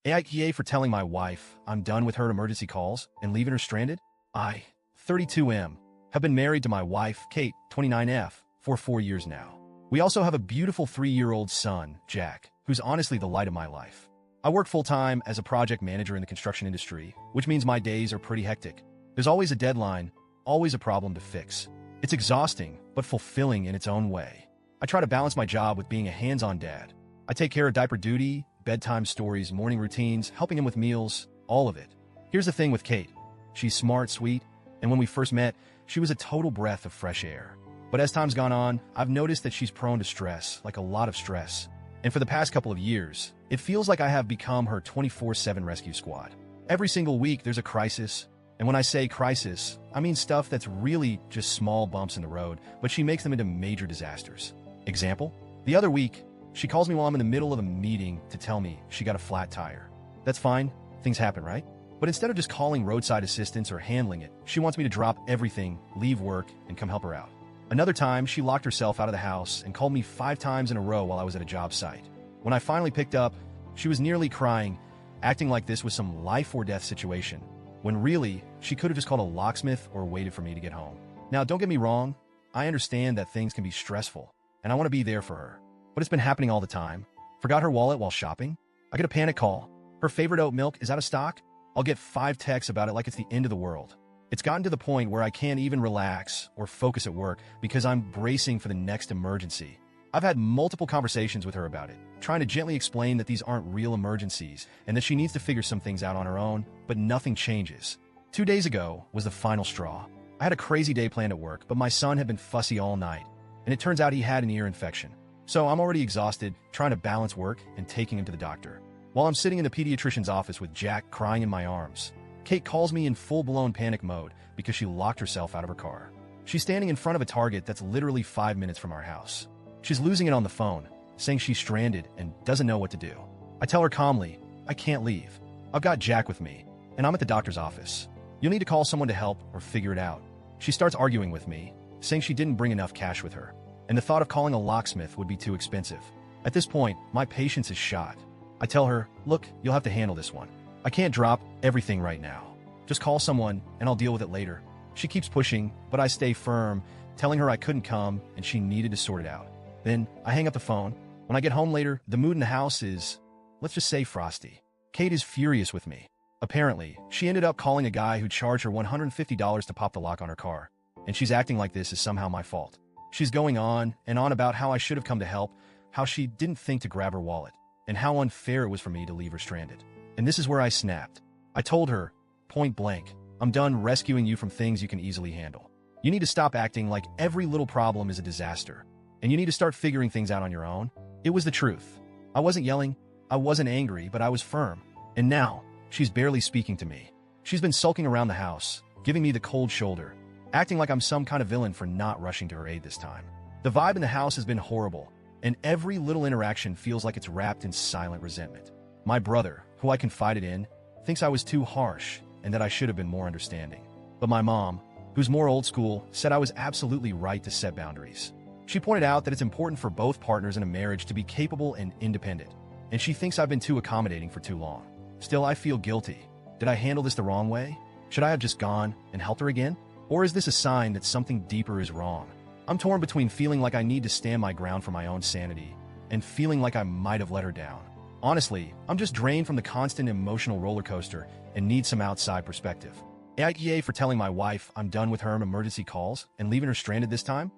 AITA for telling my wife I'm done with her emergency calls and leaving her stranded? I, 32M, have been married to my wife, Kate, 29F, for 4 years now. We also have a beautiful 3-year-old son, Jack, who's honestly the light of my life. I work full-time as a project manager in the construction industry, which means my days are pretty hectic. There's always a deadline, always a problem to fix. It's exhausting, but fulfilling in its own way. I try to balance my job with being a hands-on dad. I take care of diaper duty, bedtime stories, morning routines, helping him with meals, all of it. Here's the thing with Kate. She's smart, sweet, and when we first met, she was a total breath of fresh air. But as time's gone on, I've noticed that she's prone to stress, like a lot of stress. And for the past couple of years, it feels like I have become her 24/7 rescue squad. Every single week, there's a crisis. And when I say crisis, I mean stuff that's really just small bumps in the road, but she makes them into major disasters. Example? The other week, she calls me while I'm in the middle of a meeting to tell me she got a flat tire. That's fine. Things happen, right? But instead of just calling roadside assistance or handling it, she wants me to drop everything, leave work, and come help her out. Another time, she locked herself out of the house and called me 5 times in a row while I was at a job site. When I finally picked up, she was nearly crying, acting like this was some life-or-death situation, when really, she could have just called a locksmith or waited for me to get home. Now, don't get me wrong, I understand that things can be stressful, and I want to be there for her. But it's been happening all the time. Forgot her wallet while shopping? I get a panic call. Her favorite oat milk is out of stock? I'll get 5 texts about it like it's the end of the world. It's gotten to the point where I can't even relax or focus at work because I'm bracing for the next emergency. I've had multiple conversations with her about it, trying to gently explain that these aren't real emergencies and that she needs to figure some things out on her own, but nothing changes. 2 days ago was the final straw. I had a crazy day planned at work, but my son had been fussy all night, and it turns out he had an ear infection. So I'm already exhausted, trying to balance work and taking him to the doctor. While I'm sitting in the pediatrician's office with Jack crying in my arms, Kate calls me in full-blown panic mode because she locked herself out of her car. She's standing in front of a Target that's literally 5 minutes from our house. She's losing it on the phone, saying she's stranded and doesn't know what to do. I tell her calmly, I can't leave. I've got Jack with me, and I'm at the doctor's office. You'll need to call someone to help or figure it out. She starts arguing with me, saying she didn't bring enough cash with her, and the thought of calling a locksmith would be too expensive. At this point, my patience is shot. I tell her, look, you'll have to handle this one. I can't drop everything right now. Just call someone, and I'll deal with it later. She keeps pushing, but I stay firm, telling her I couldn't come and she needed to sort it out. Then I hang up the phone. When I get home later, the mood in the house is, let's just say, frosty. Kate is furious with me. Apparently, she ended up calling a guy who charged her $150 to pop the lock on her car, and she's acting like this is somehow my fault. She's going on and on about how I should have come to help, how she didn't think to grab her wallet, and how unfair it was for me to leave her stranded. And this is where I snapped. I told her, point blank, I'm done rescuing you from things you can easily handle. You need to stop acting like every little problem is a disaster, and you need to start figuring things out on your own. It was the truth. I wasn't yelling, I wasn't angry, but I was firm. And now, she's barely speaking to me. She's been sulking around the house, giving me the cold shoulder, acting like I'm some kind of villain for not rushing to her aid this time. The vibe in the house has been horrible, and every little interaction feels like it's wrapped in silent resentment. My brother, who I confided in, thinks I was too harsh and that I should have been more understanding. But my mom, who's more old school, said I was absolutely right to set boundaries. She pointed out that it's important for both partners in a marriage to be capable and independent, and she thinks I've been too accommodating for too long. Still, I feel guilty. Did I handle this the wrong way? Should I have just gone and helped her again? Or is this a sign that something deeper is wrong? I'm torn between feeling like I need to stand my ground for my own sanity and feeling like I might have let her down. Honestly, I'm just drained from the constant emotional roller coaster and need some outside perspective. AITA for telling my wife I'm done with her emergency calls and leaving her stranded this time?